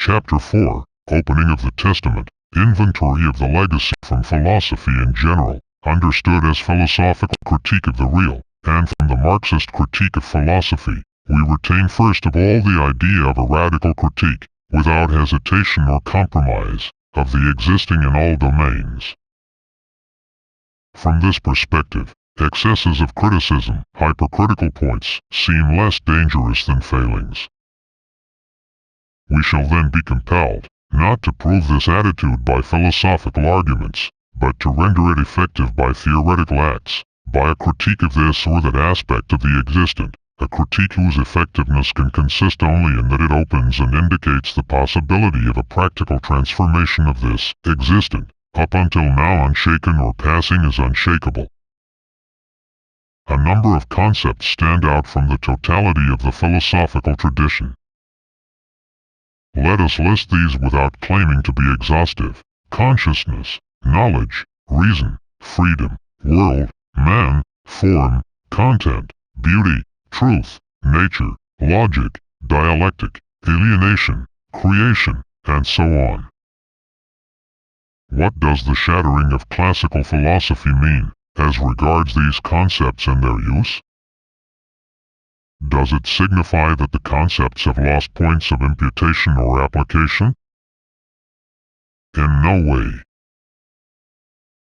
Chapter 4, Opening of the Testament, Inventory of the Legacy from Philosophy in General, understood as philosophical critique of the real, and from the Marxist critique of philosophy, we retain first of all the idea of a radical critique, without hesitation or compromise, of the existing in all domains. From this perspective, excesses of criticism, hypercritical points, seem less dangerous than failings. We shall then be compelled, not to prove this attitude by philosophical arguments, but to render it effective by theoretical acts, by a critique of this or that aspect of the existent, a critique whose effectiveness can consist only in that it opens and indicates the possibility of a practical transformation of this existent, up until now unshaken or passing as unshakable. A number of concepts stand out from the totality of the philosophical tradition. Let us list these without claiming to be exhaustive: consciousness, knowledge, reason, freedom, world, man, form, content, beauty, truth, nature, logic, dialectic, alienation, creation, and so on. What does the shattering of classical philosophy mean, as regards these concepts and their use? Does it signify that the concepts have lost points of imputation or application? In no way.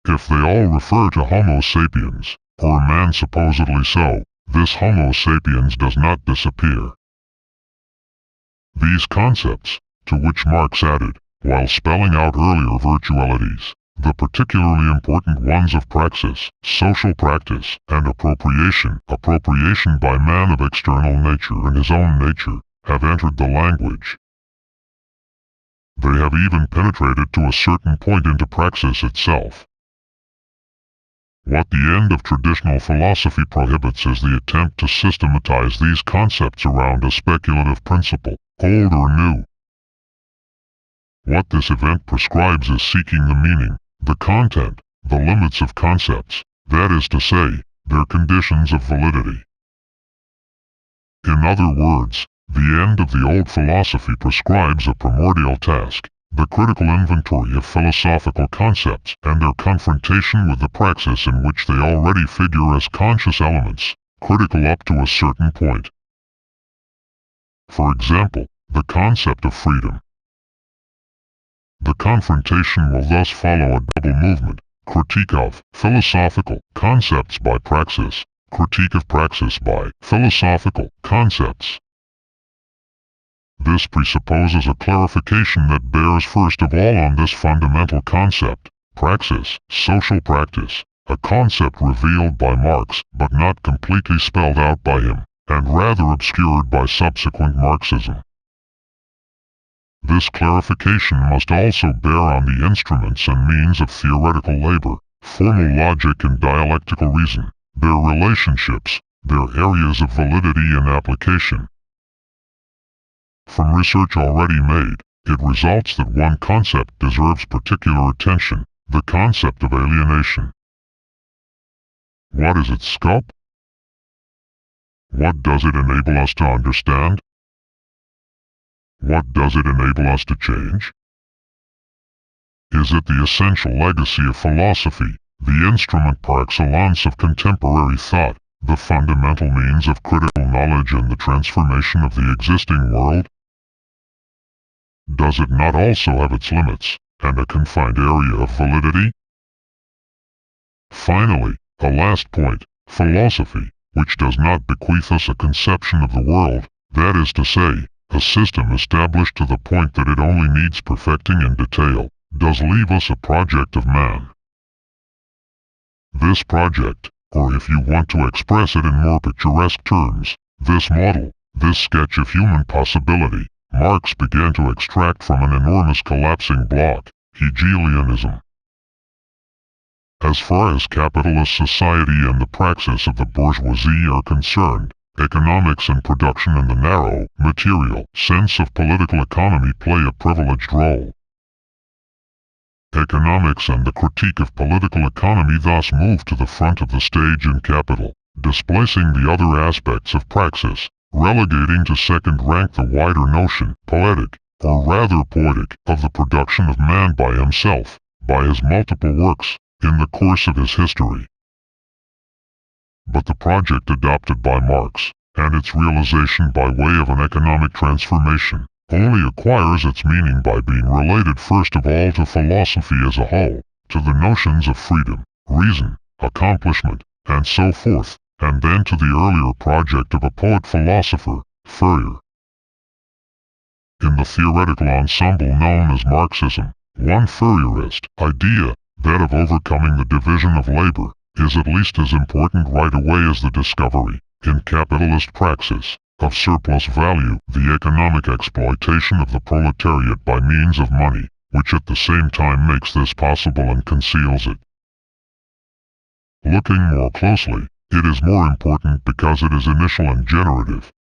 If they all refer to Homo sapiens, or man supposedly so, this Homo sapiens does not disappear. These concepts, to which Marx added, while spelling out earlier virtualities, the particularly important ones of praxis, social practice, and appropriation by man of external nature and his own nature, have entered the language. They have even penetrated to a certain point into praxis itself. What the end of traditional philosophy prohibits is the attempt to systematize these concepts around a speculative principle, old or new. What this event prescribes is seeking the meaning, the content, the limits of concepts, that is to say, their conditions of validity. In other words, the end of the old philosophy prescribes a primordial task, the critical inventory of philosophical concepts and their confrontation with the praxis in which they already figure as conscious elements, critical up to a certain point. For example, the concept of freedom. The confrontation will thus follow a double movement: critique of philosophical concepts by praxis, critique of praxis by philosophical concepts. This presupposes a clarification that bears first of all on this fundamental concept, praxis, social practice, a concept revealed by Marx but not completely spelled out by him, and rather obscured by subsequent Marxism. This clarification must also bear on the instruments and means of theoretical labor, formal logic and dialectical reason, their relationships, their areas of validity and application. From research already made, it results that one concept deserves particular attention: the concept of alienation. What is its scope? What does it enable us to understand? What does it enable us to change? Is it the essential legacy of philosophy, the instrument par excellence of contemporary thought, the fundamental means of critical knowledge and the transformation of the existing world? Does it not also have its limits, and a confined area of validity? Finally, a last point: philosophy, which does not bequeath us a conception of the world, that is to say, a system established to the point that it only needs perfecting in detail, does leave us a project of man. This project, or if you want to express it in more picturesque terms, this model, this sketch of human possibility, Marx began to extract from an enormous collapsing block, Hegelianism. As far as capitalist society and the praxis of the bourgeoisie are concerned, economics and production in the narrow, material sense of political economy play a privileged role. Economics and the critique of political economy thus move to the front of the stage in capital, displacing the other aspects of praxis, relegating to second rank the wider notion, poetic, or rather poetic, of the production of man by himself, by his multiple works, in the course of his history. But the project adopted by Marx, and its realization by way of an economic transformation, only acquires its meaning by being related first of all to philosophy as a whole, to the notions of freedom, reason, accomplishment, and so forth, and then to the earlier project of a poet-philosopher, Fourier. In the theoretical ensemble known as Marxism, one Fourierist idea, that of overcoming the division of labor, is at least as important right away as the discovery, in capitalist praxis, of surplus value, the economic exploitation of the proletariat by means of money, which at the same time makes this possible and conceals it. Looking more closely, it is more important because it is initial and generative.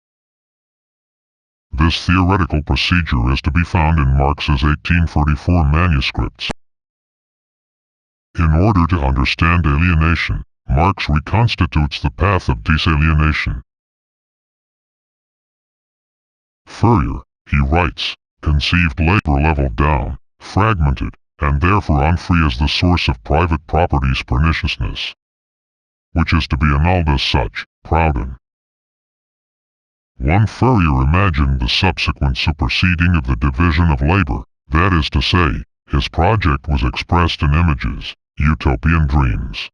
This theoretical procedure is to be found in Marx's 1844 manuscripts. In order to understand alienation, Marx reconstitutes the path of disalienation. Fourier, he writes, conceived labor leveled down, fragmented, and therefore unfree as the source of private property's perniciousness, which is to be annulled as such, Proudhon. One Fourier imagined the subsequent superseding of the division of labor, that is to say, his project was expressed in images, utopian dreams.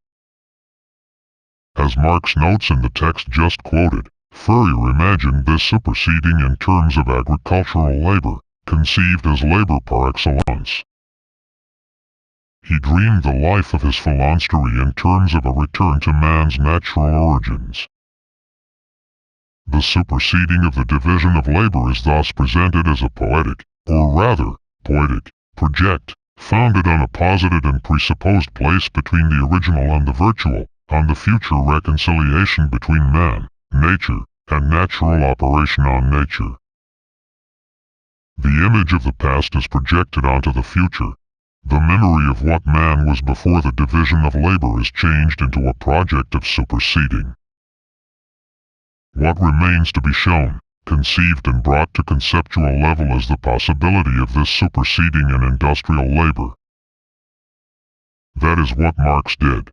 As Marx notes in the text just quoted, Fourier imagined this superseding in terms of agricultural labor, conceived as labor par excellence. He dreamed the life of his phalanstery in terms of a return to man's natural origins. The superseding of the division of labor is thus presented as a poetic, or rather, poetic, project, founded on a posited and presupposed place between the original and the virtual, on the future reconciliation between man, nature, and natural operation on nature. The image of the past is projected onto the future. The memory of what man was before the division of labor is changed into a project of superseding. What remains to be shown, conceived and brought to conceptual level is the possibility of this superseding in industrial labor. That is what Marx did.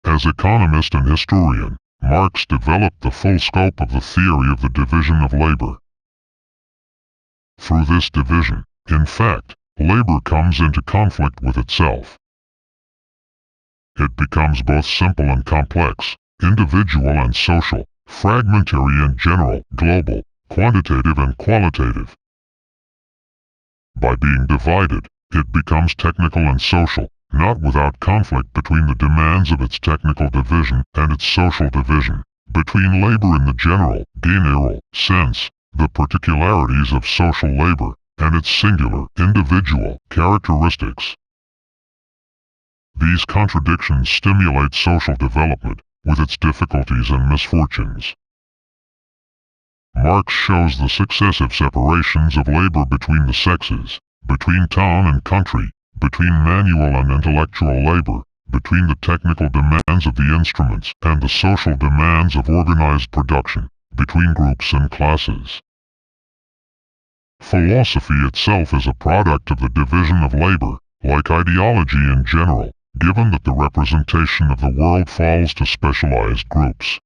As economist and historian, Marx developed the full scope of the theory of the division of labor. Through this division, in fact, labor comes into conflict with itself. It becomes both simple and complex, individual and social, fragmentary and general, global, quantitative and qualitative. By being divided, it becomes technical and social, not without conflict between the demands of its technical division and its social division, between labor in the general, general sense, the particularities of social labor, and its singular, individual, characteristics. These contradictions stimulate social development, with its difficulties and misfortunes. Marx shows the successive separations of labor between the sexes, between town and country, between manual and intellectual labor, between the technical demands of the instruments and the social demands of organized production, between groups and classes. Philosophy itself is a product of the division of labor, like ideology in general, given that the representation of the world falls to specialized groups.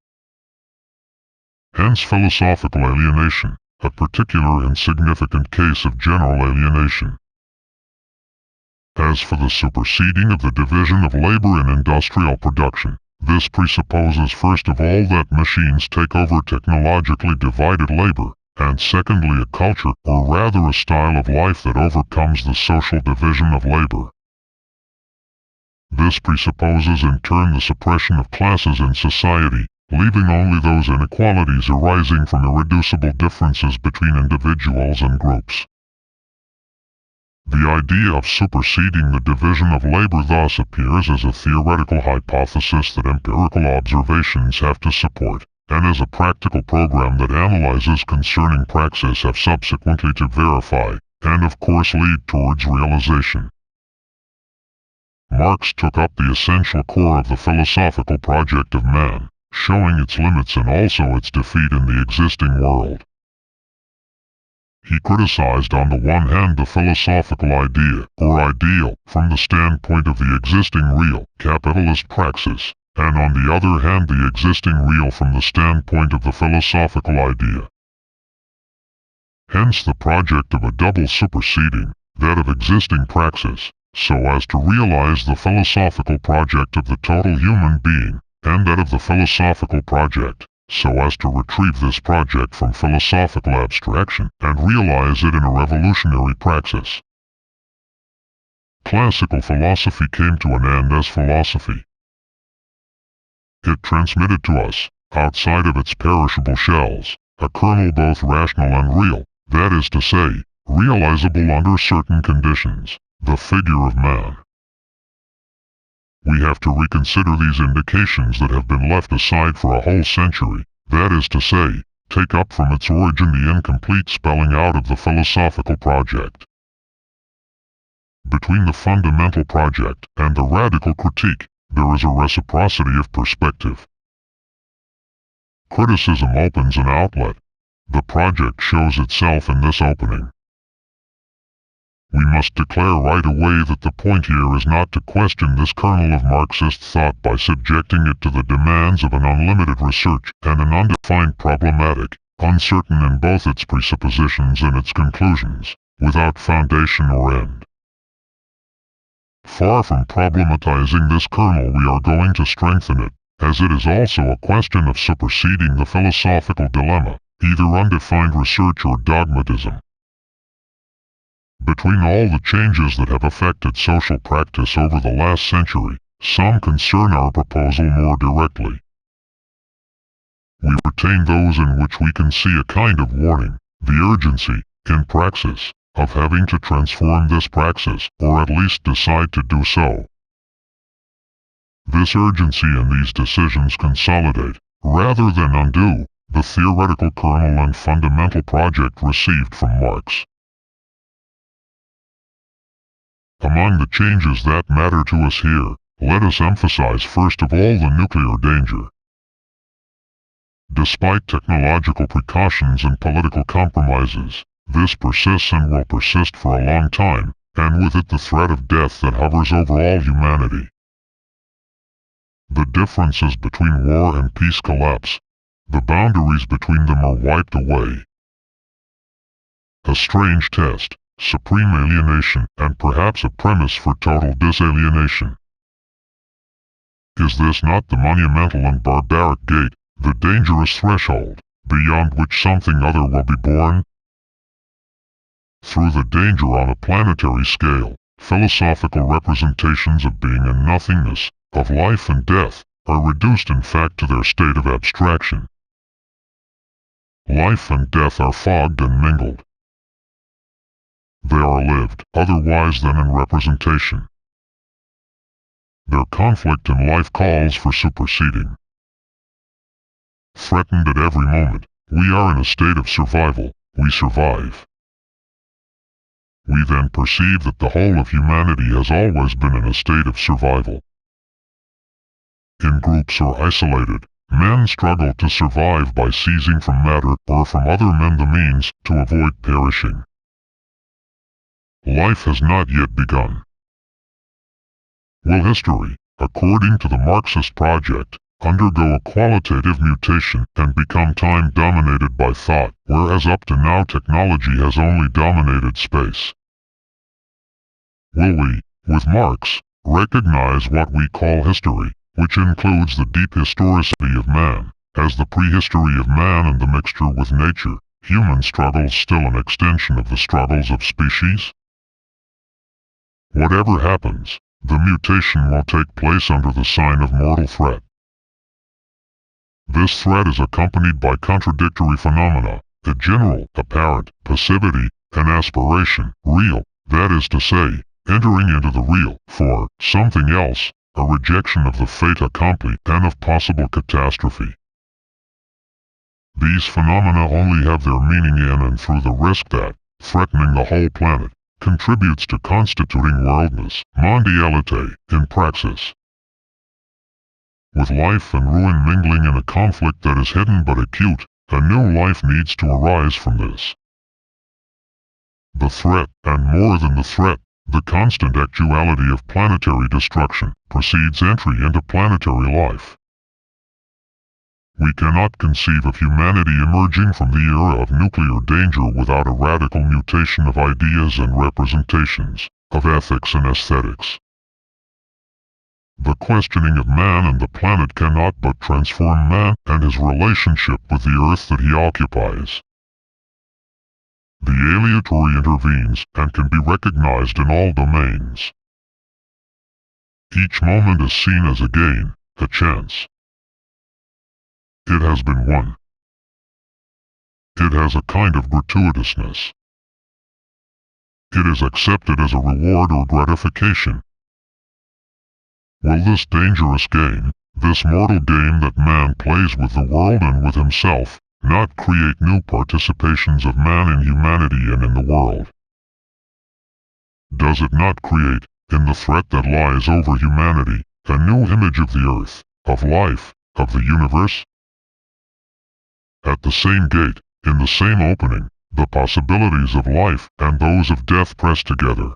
Hence philosophical alienation, a particular and significant case of general alienation. As for the superseding of the division of labor in industrial production, this presupposes first of all that machines take over technologically divided labor, and secondly a culture, or rather a style of life that overcomes the social division of labor. This presupposes in turn the suppression of classes in society, leaving only those inequalities arising from irreducible differences between individuals and groups. The idea of superseding the division of labor thus appears as a theoretical hypothesis that empirical observations have to support, and as a practical program that analyses concerning praxis have subsequently to verify, and of course lead towards realization. Marx took up the essential core of the philosophical project of man, showing its limits and also its defeat in the existing world. He criticized on the one hand the philosophical idea, or ideal, from the standpoint of the existing real, capitalist praxis, and on the other hand the existing real from the standpoint of the philosophical idea. Hence the project of a double superseding, that of existing praxis, so as to realize the philosophical project of the total human being, and that of the philosophical project, so as to retrieve this project from philosophical abstraction and realize it in a revolutionary praxis. Classical philosophy came to an end as philosophy. It transmitted to us, outside of its perishable shells, a kernel both rational and real, that is to say, realizable under certain conditions, the figure of man. We have to reconsider these indications that have been left aside for a whole century, that is to say, take up from its origin the incomplete spelling out of the philosophical project. Between the fundamental project and the radical critique, there is a reciprocity of perspective. Criticism opens an outlet. The project shows itself in this opening. We must declare right away that the point here is not to question this kernel of Marxist thought by subjecting it to the demands of an unlimited research and an undefined problematic, uncertain in both its presuppositions and its conclusions, without foundation or end. Far from problematizing this kernel, we are going to strengthen it, as it is also a question of superseding the philosophical dilemma, either undefined research or dogmatism. Between all the changes that have affected social practice over the last century, some concern our proposal more directly. We retain those in which we can see a kind of warning, the urgency, in praxis, of having to transform this praxis, or at least decide to do so. This urgency and these decisions consolidate, rather than undo, the theoretical kernel and fundamental project received from Marx. Among the changes that matter to us here, let us emphasize first of all the nuclear danger. Despite technological precautions and political compromises, this persists and will persist for a long time, and with it the threat of death that hovers over all humanity. The differences between war and peace collapse. The boundaries between them are wiped away. A strange test, supreme alienation, and perhaps a premise for total disalienation. Is this not the monumental and barbaric gate, the dangerous threshold, beyond which something other will be born? Through the danger on a planetary scale, philosophical representations of being and nothingness, of life and death, are reduced in fact to their state of abstraction. Life and death are fogged and mingled. They are lived otherwise than in representation. Their conflict in life calls for superseding. Threatened at every moment, we are in a state of survival, we survive. We then perceive that the whole of humanity has always been in a state of survival. In groups or isolated, men struggle to survive by seizing from matter or from other men the means to avoid perishing. Life has not yet begun. Will history, according to the Marxist project, undergo a qualitative mutation and become time dominated by thought, whereas up to now technology has only dominated space? Will we, with Marx, recognize what we call history, which includes the deep historicity of man, as the prehistory of man and the mixture with nature, human struggles still an extension of the struggles of species? Whatever happens, the mutation will take place under the sign of mortal threat. This threat is accompanied by contradictory phenomena, a general, apparent, passivity, an aspiration, real, that is to say, entering into the real, for something else, a rejection of the fait accompli and of possible catastrophe. These phenomena only have their meaning in and through the risk that, threatening the whole planet, contributes to constituting worldness, mondialité, in praxis. With life and ruin mingling in a conflict that is hidden but acute, a new life needs to arise from this. The threat, and more than the threat, the constant actuality of planetary destruction, precedes entry into planetary life. We cannot conceive of humanity emerging from the era of nuclear danger without a radical mutation of ideas and representations, of ethics and aesthetics. The questioning of man and the planet cannot but transform man and his relationship with the earth that he occupies. The aleatory intervenes and can be recognized in all domains. Each moment is seen as a gain, a chance. It has been won. It has a kind of gratuitousness. It is accepted as a reward or gratification. Will this dangerous game, this mortal game that man plays with the world and with himself, not create new participations of man in humanity and in the world? Does it not create, in the threat that lies over humanity, a new image of the earth, of life, of the universe? At the same gate, in the same opening, the possibilities of life and those of death press together.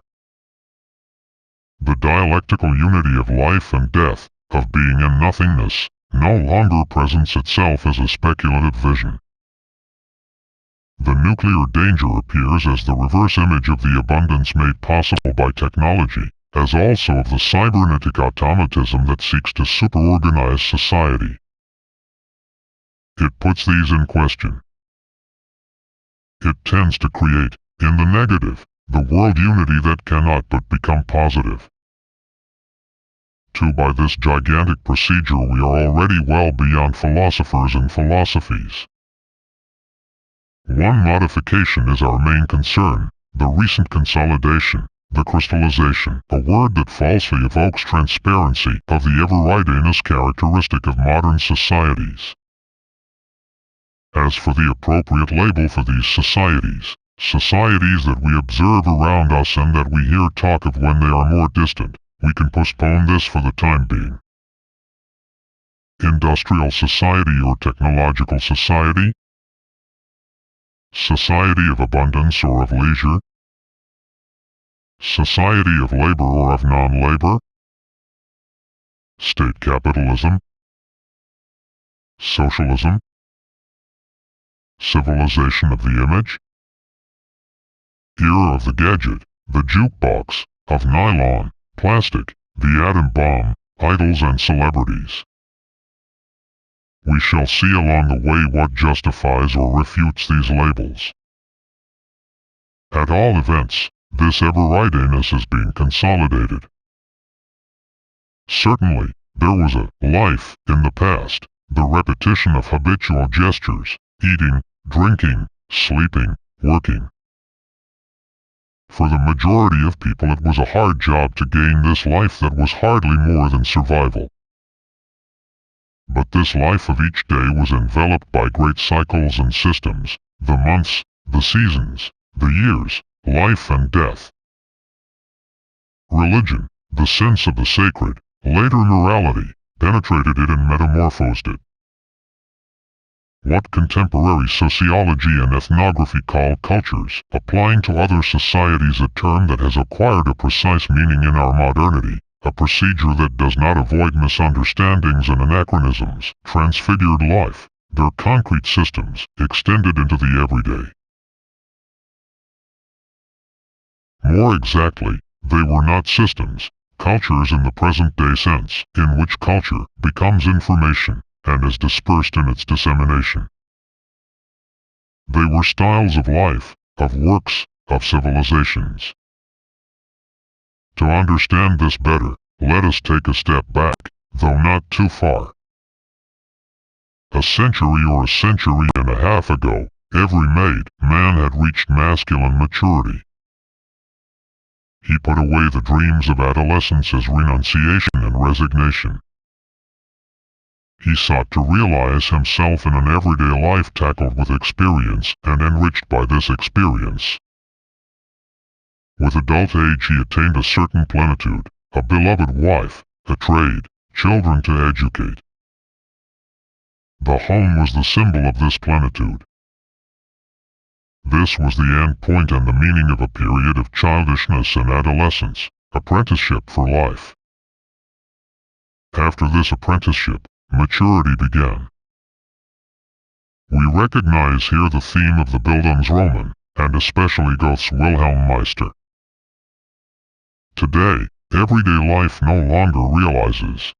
The dialectical unity of life and death, of being and nothingness, no longer presents itself as a speculative vision. The nuclear danger appears as the reverse image of the abundance made possible by technology, as also of the cybernetic automatism that seeks to superorganize society. It puts these in question. It tends to create, in the negative, the world unity that cannot but become positive. By this gigantic procedure we are already well beyond philosophers and philosophies. One modification is our main concern, the recent consolidation, the crystallization, a word that falsely evokes transparency, of the ever-rightness characteristic of modern societies. As for the appropriate label for these societies, societies that we observe around us and that we hear talk of when they are more distant, we can postpone this for the time being. Industrial society or technological society? Society of abundance or of leisure? Society of labor or of non-labor? State capitalism? Socialism? Civilization of the image? Era of the gadget, the jukebox, of nylon, plastic, the atom bomb, idols and celebrities. We shall see along the way what justifies or refutes these labels. At all events, this ever-rightness is being consolidated. Certainly, there was a life in the past, the repetition of habitual gestures, eating, drinking, sleeping, working. For the majority of people it was a hard job to gain this life that was hardly more than survival. But this life of each day was enveloped by great cycles and systems, the months, the seasons, the years, life and death. Religion, the sense of the sacred, later morality, penetrated it and metamorphosed it. What contemporary sociology and ethnography call cultures, applying to other societies a term that has acquired a precise meaning in our modernity, a procedure that does not avoid misunderstandings and anachronisms, transfigured life, their concrete systems, extended into the everyday. More exactly, they were not systems, cultures in the present-day sense, in which culture becomes information, and is dispersed in its dissemination. They were styles of life, of works, of civilizations. To understand this better, let us take a step back, though not too far. A century or a century and a half ago, every man had reached masculine maturity. He put away the dreams of adolescence as renunciation and resignation. He sought to realize himself in an everyday life tackled with experience and enriched by this experience. With adult age he attained a certain plenitude, a beloved wife, a trade, children to educate. The home was the symbol of this plenitude. This was the end point and the meaning of a period of childishness and adolescence, apprenticeship for life. After this apprenticeship, maturity began. We recognize here the theme of the Bildungsroman, and especially Goethe's Wilhelm Meister. Today, everyday life no longer realizes.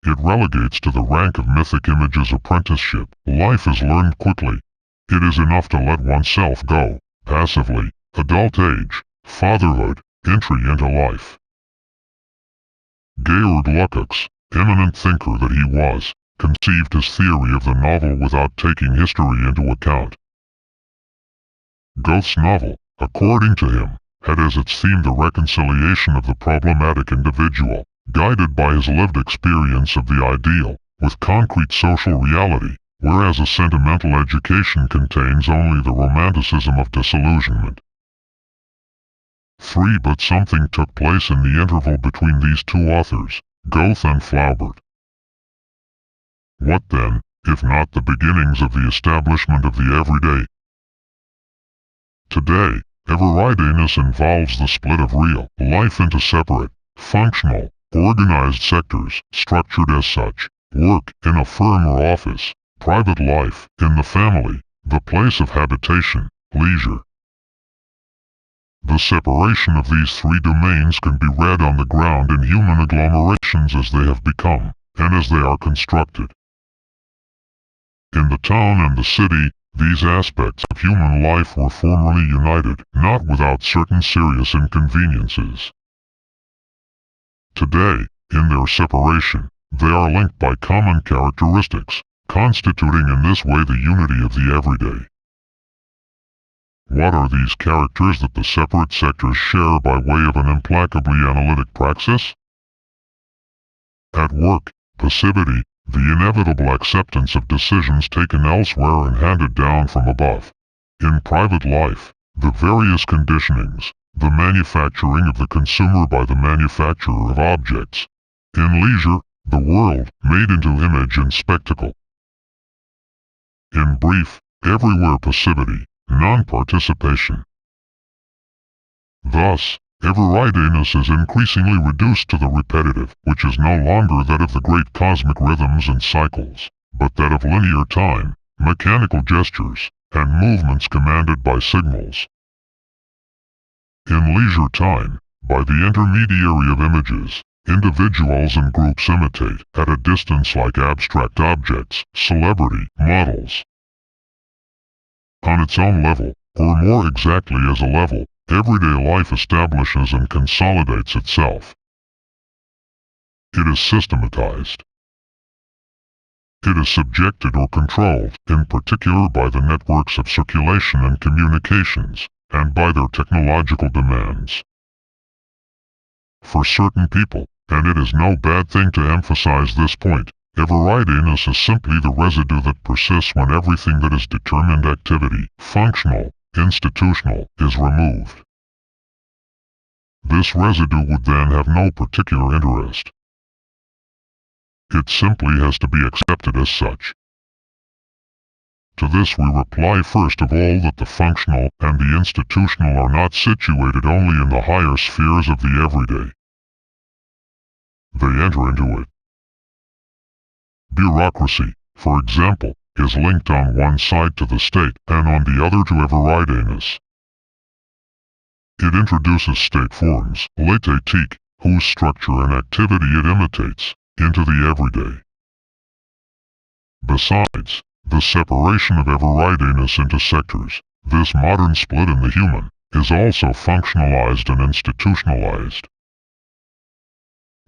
It relegates to the rank of mythic images apprenticeship. Life is learned quickly. It is enough to let oneself go, passively. Adult age, fatherhood, entry into life. Georg Lukács, eminent thinker that he was, conceived his theory of the novel without taking history into account. Goethe's novel, according to him, had as its theme the reconciliation of the problematic individual, guided by his lived experience of the ideal, with concrete social reality, whereas a sentimental education contains only the romanticism of disillusionment. But something took place in the interval between these two authors, Goethe and Flaubert. What then, if not the beginnings of the establishment of the everyday? Today, everydayness involves the split of real life into separate, functional, organized sectors, structured as such: work, in a firm or office; private life, in the family; the place of habitation, leisure. The separation of these three domains can be read on the ground in human agglomerations as they have become, and as they are constructed. In the town and the city, these aspects of human life were formerly united, not without certain serious inconveniences. Today, in their separation, they are linked by common characteristics, constituting in this way the unity of the everyday. What are these characters that the separate sectors share by way of an implacably analytic praxis? At work, passivity, the inevitable acceptance of decisions taken elsewhere and handed down from above. In private life, the various conditionings, the manufacturing of the consumer by the manufacturer of objects. In leisure, the world, made into image and spectacle. In brief, everywhere passivity, non-participation. Thus, everydayness is increasingly reduced to the repetitive, which is no longer that of the great cosmic rhythms and cycles, but that of linear time, mechanical gestures, and movements commanded by signals. In leisure time, by the intermediary of images, individuals and groups imitate, at a distance like abstract objects, celebrity, models. On its own level, or more exactly as a level, everyday life establishes and consolidates itself. It is systematized. It is subjected or controlled, in particular by the networks of circulation and communications, and by their technological demands. For certain people, and it is no bad thing to emphasize this point, everydayness is simply the residue that persists when everything that is determined activity, functional, institutional, is removed. This residue would then have no particular interest. It simply has to be accepted as such. To this we reply first of all that the functional and the institutional are not situated only in the higher spheres of the everyday. They enter into it. Bureaucracy, for example, is linked on one side to the state and on the other to everydayness. It introduces state forms, l'étatique, whose structure and activity it imitates, into the everyday. Besides, the separation of everydayness into sectors, this modern split in the human, is also functionalized and institutionalized.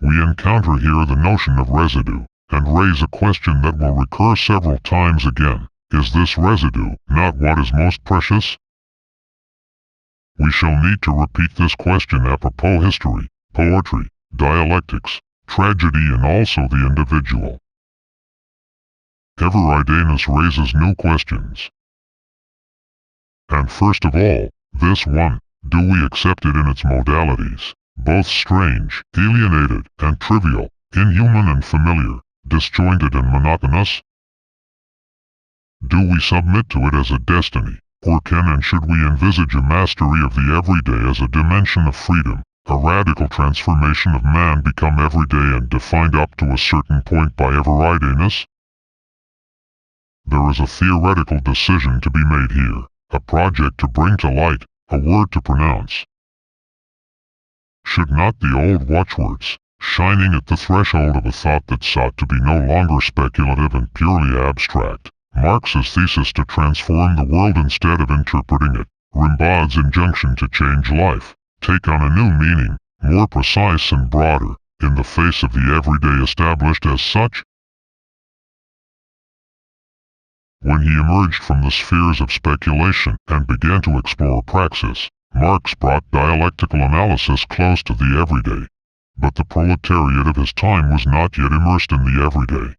We encounter here the notion of residue, and raise a question that will recur several times again: is this residue not what is most precious? We shall need to repeat this question apropos history, poetry, dialectics, tragedy, and also the individual. Everydayness raises new questions. And first of all, this one: do we accept it in its modalities, both strange, alienated, and trivial, inhuman and familiar, disjointed and monotonous? Do we submit to it as a destiny, or can and should we envisage a mastery of the everyday as a dimension of freedom, a radical transformation of man become everyday and defined up to a certain point by everydayness? There is a theoretical decision to be made here, a project to bring to light, a word to pronounce. Should not the old watchwords, shining at the threshold of a thought that sought to be no longer speculative and purely abstract, Marx's thesis to transform the world instead of interpreting it, Rimbaud's injunction to change life, take on a new meaning, more precise and broader, in the face of the everyday established as such? When he emerged from the spheres of speculation and began to explore praxis, Marx brought dialectical analysis close to the everyday. But the proletariat of his time was not yet immersed in the everyday.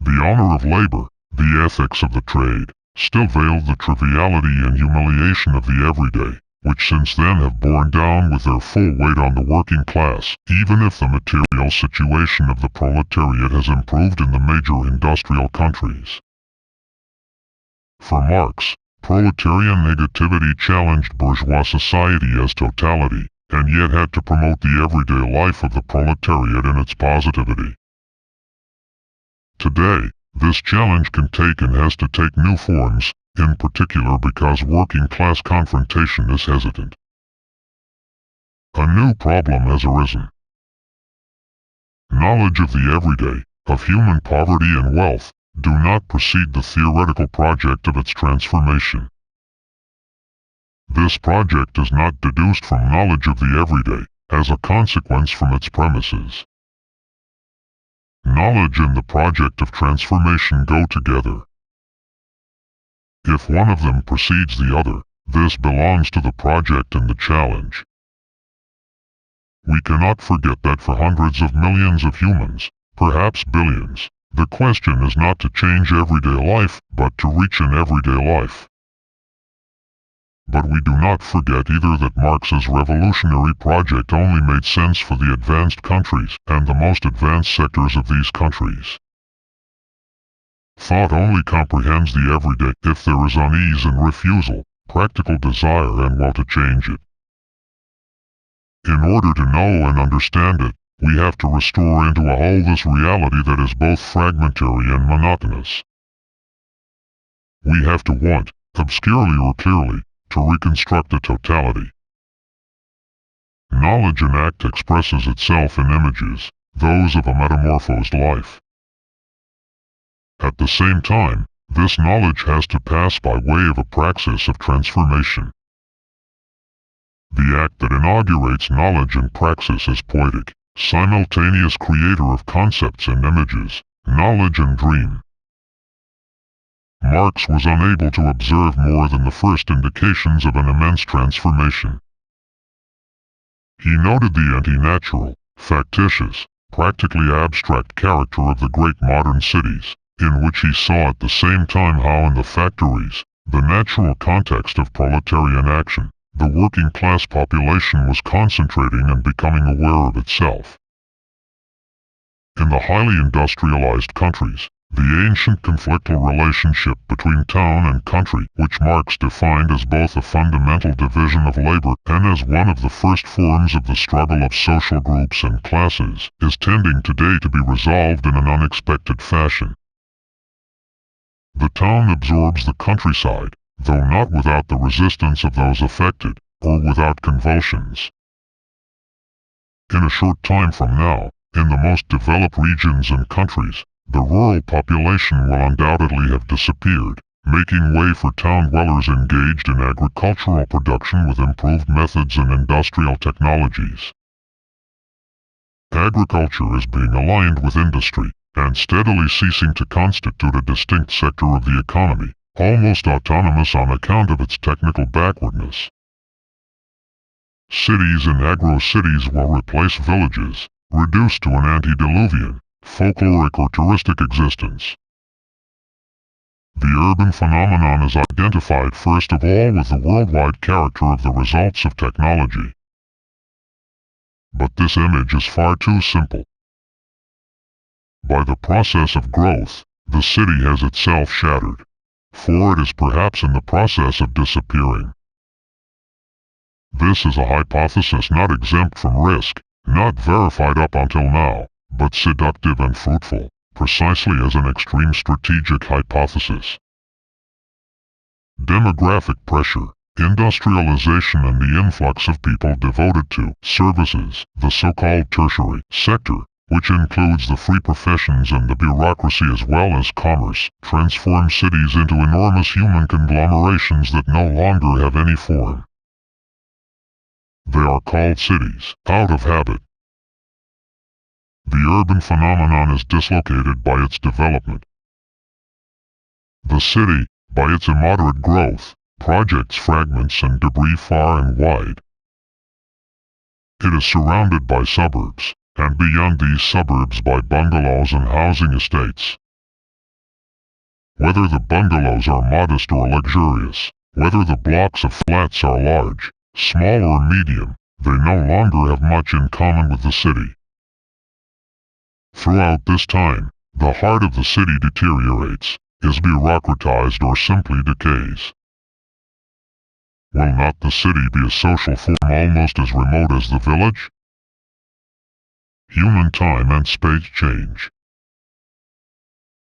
The honor of labor, the ethics of the trade, still veiled the triviality and humiliation of the everyday, which since then have borne down with their full weight on the working class, even if the material situation of the proletariat has improved in the major industrial countries. For Marx, proletarian negativity challenged bourgeois society as totality, and yet had to promote the everyday life of the proletariat in its positivity. Today, this challenge can take and has to take new forms, in particular because working-class confrontation is hesitant. A new problem has arisen. Knowledge of the everyday, of human poverty and wealth, do not precede the theoretical project of its transformation. This project is not deduced from knowledge of the everyday, as a consequence from its premises. Knowledge and the project of transformation go together. If one of them precedes the other, this belongs to the project and the challenge. We cannot forget that for hundreds of millions of humans, perhaps billions, the question is not to change everyday life, but to reach an everyday life. But we do not forget either that Marx's revolutionary project only made sense for the advanced countries and the most advanced sectors of these countries. Thought only comprehends the everyday if there is unease and refusal, practical desire and will to change it. In order to know and understand it, we have to restore into a whole this reality that is both fragmentary and monotonous. We have to want, obscurely or clearly, to reconstruct a totality. Knowledge in act expresses itself in images, those of a metamorphosed life. At the same time, this knowledge has to pass by way of a praxis of transformation. The act that inaugurates knowledge and praxis is poetic, simultaneous creator of concepts and images, knowledge and dream. Marx was unable to observe more than the first indications of an immense transformation. He noted the anti-natural, factitious, practically abstract character of the great modern cities, in which he saw at the same time how in the factories, the natural context of proletarian action, the working-class population was concentrating and becoming aware of itself. In the highly industrialized countries, the ancient conflictual relationship between town and country, which Marx defined as both a fundamental division of labor and as one of the first forms of the struggle of social groups and classes, is tending today to be resolved in an unexpected fashion. The town absorbs the countryside, though not without the resistance of those affected, or without convulsions. In a short time from now, in the most developed regions and countries, the rural population will undoubtedly have disappeared, making way for town dwellers engaged in agricultural production with improved methods and industrial technologies. Agriculture is being aligned with industry, and steadily ceasing to constitute a distinct sector of the economy, almost autonomous on account of its technical backwardness. Cities and agro-cities will replace villages, reduced to an antediluvian, folkloric or touristic existence. The urban phenomenon is identified first of all with the worldwide character of the results of technology. But this image is far too simple. By the process of growth, the city has itself shattered, for it is perhaps in the process of disappearing. This is a hypothesis not exempt from risk, not verified up until now, but seductive and fruitful, precisely as an extreme strategic hypothesis. Demographic pressure, industrialization and the influx of people devoted to services, the so-called tertiary sector, which includes the free professions and the bureaucracy as well as commerce, transform cities into enormous human conglomerations that no longer have any form. They are called cities, out of habit. The urban phenomenon is dislocated by its development. The city, by its immoderate growth, projects fragments and debris far and wide. It is surrounded by suburbs, and beyond these suburbs by bungalows and housing estates. Whether the bungalows are modest or luxurious, whether the blocks of flats are large, small or medium, they no longer have much in common with the city. Throughout this time, the heart of the city deteriorates, is bureaucratized or simply decays. Will not the city be a social form almost as remote as the village? Human time and space change.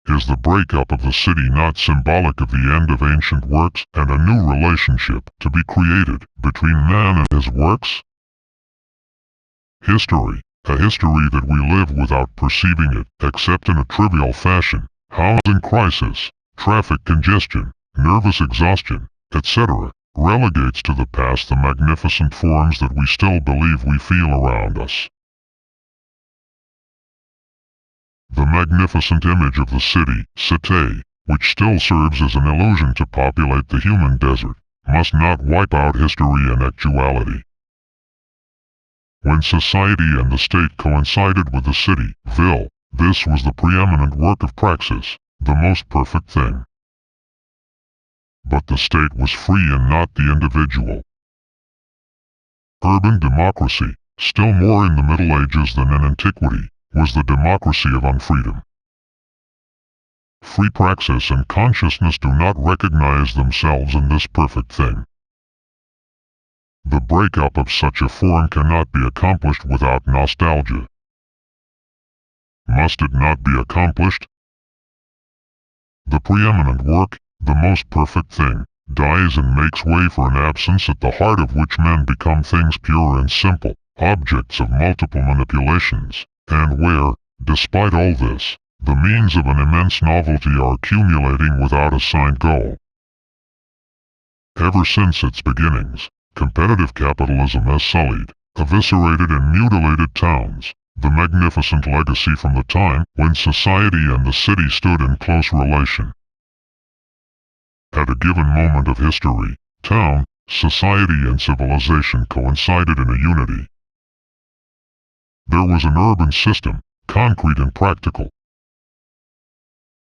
Is the breakup of the city not symbolic of the end of ancient works and a new relationship to be created between man and his works? History, a history that we live without perceiving it, except in a trivial fashion, housing crisis, traffic congestion, nervous exhaustion, etc., relegates to the past the magnificent forms that we still believe we feel around us. The magnificent image of the city, cité, which still serves as an illusion to populate the human desert, must not wipe out history and actuality. When society and the state coincided with the city, ville, this was the preeminent work of praxis, the most perfect thing. But the state was free and not the individual. Urban democracy, still more in the Middle Ages than in antiquity, was the democracy of unfreedom. Free praxis and consciousness do not recognize themselves in this perfect thing. The breakup of such a form cannot be accomplished without nostalgia. Must it not be accomplished? The preeminent work, the most perfect thing, dies and makes way for an absence at the heart of which men become things pure and simple, objects of multiple manipulations, and where, despite all this, the means of an immense novelty are accumulating without a signed goal. Ever since its beginnings, competitive capitalism has sullied, eviscerated and mutilated towns, the magnificent legacy from the time when society and the city stood in close relation. At a given moment of history, town, society and civilization coincided in a unity. There was an urban system, concrete and practical.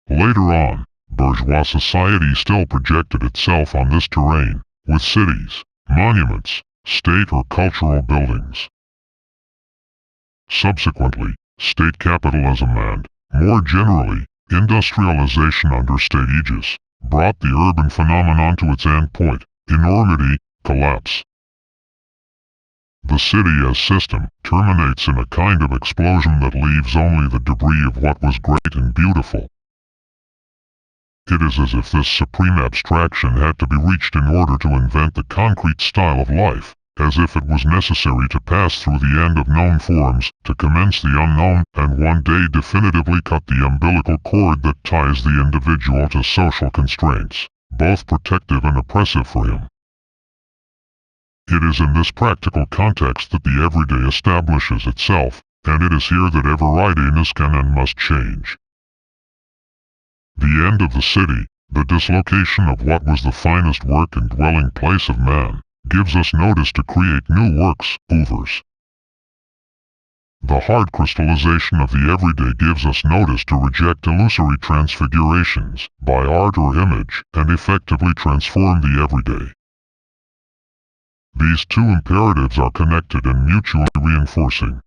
Later on, bourgeois society still projected itself on this terrain, with cities, monuments, state or cultural buildings. Subsequently, state capitalism and, more generally, industrialization under state aegis, brought the urban phenomenon to its end point, enormity, collapse. The city as system terminates in a kind of explosion that leaves only the debris of what was great and beautiful. It is as if this supreme abstraction had to be reached in order to invent the concrete style of life, as if it was necessary to pass through the end of known forms, to commence the unknown, and one day definitively cut the umbilical cord that ties the individual to social constraints, both protective and oppressive for him. It is in this practical context that the everyday establishes itself, and it is here that everydiness can and must change. The end of the city, the dislocation of what was the finest work and dwelling place of man, gives us notice to create new works, oeuvres. The hard crystallization of the everyday gives us notice to reject illusory transfigurations, by art or image, and effectively transform the everyday. These two imperatives are connected and mutually reinforcing.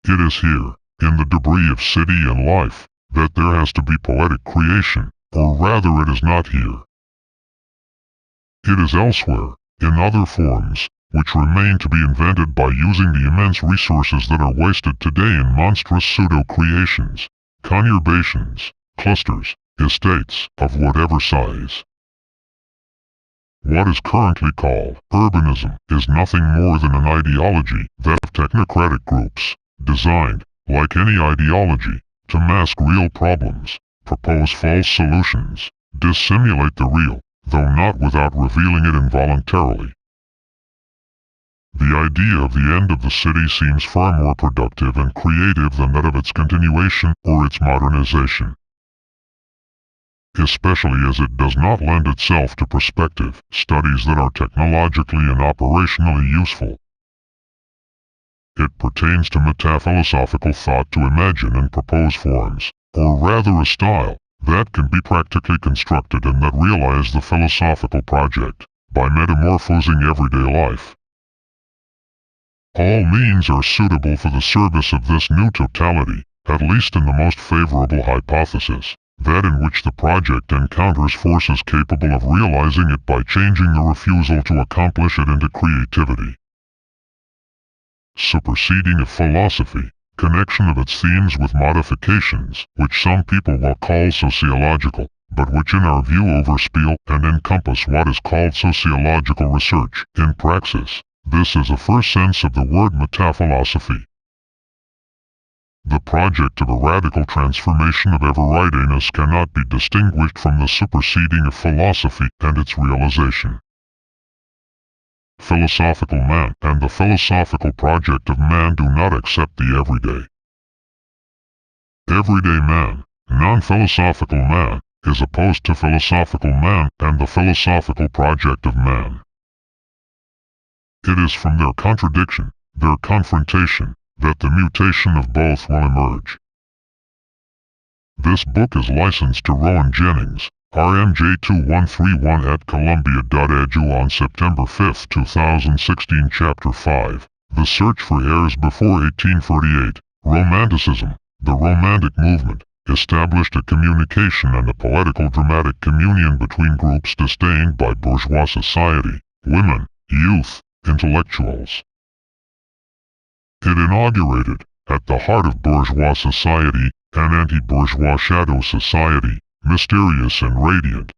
It is here, in the debris of city and life, that there has to be poetic creation, or rather it is not here. It is elsewhere, in other forms, which remain to be invented by using the immense resources that are wasted today in monstrous pseudo-creations, conurbations, clusters, estates, of whatever size. What is currently called urbanism is nothing more than an ideology that of technocratic groups, designed, like any ideology, to mask real problems, propose false solutions, dissimulate the real, though not without revealing it involuntarily. The idea of the end of the city seems far more productive and creative than that of its continuation or its modernization, especially as it does not lend itself to prospective studies that are technologically and operationally useful. It pertains to metaphilosophical thought to imagine and propose forms, or rather a style, that can be practically constructed and that realize the philosophical project, by metamorphosing everyday life. All means are suitable for the service of this new totality, at least in the most favorable hypothesis, that in which the project encounters forces capable of realizing it by changing the refusal to accomplish it into creativity. Superseding of philosophy, connection of its themes with modifications, which some people will call sociological, but which in our view overspiel and encompass what is called sociological research, in praxis. This is a first sense of the word metaphilosophy. The project of a radical transformation of everydayiness cannot be distinguished from the superseding of philosophy and its realization. Philosophical man and the philosophical project of man do not accept the everyday. Everyday man, non-philosophical man, is opposed to philosophical man and the philosophical project of man. It is from their contradiction, their confrontation, that the mutation of both will emerge. This book is licensed to Rowan Jennings, RMJ 2131 at Columbia.edu on September 5, 2016. Chapter 5, The Search for Heirs Before 1848, Romanticism. The Romantic movement established a communication and a poetical dramatic communion between groups disdained by bourgeois society, women, youth, intellectuals. It inaugurated, at the heart of bourgeois society, an anti-bourgeois shadow society, mysterious and radiant,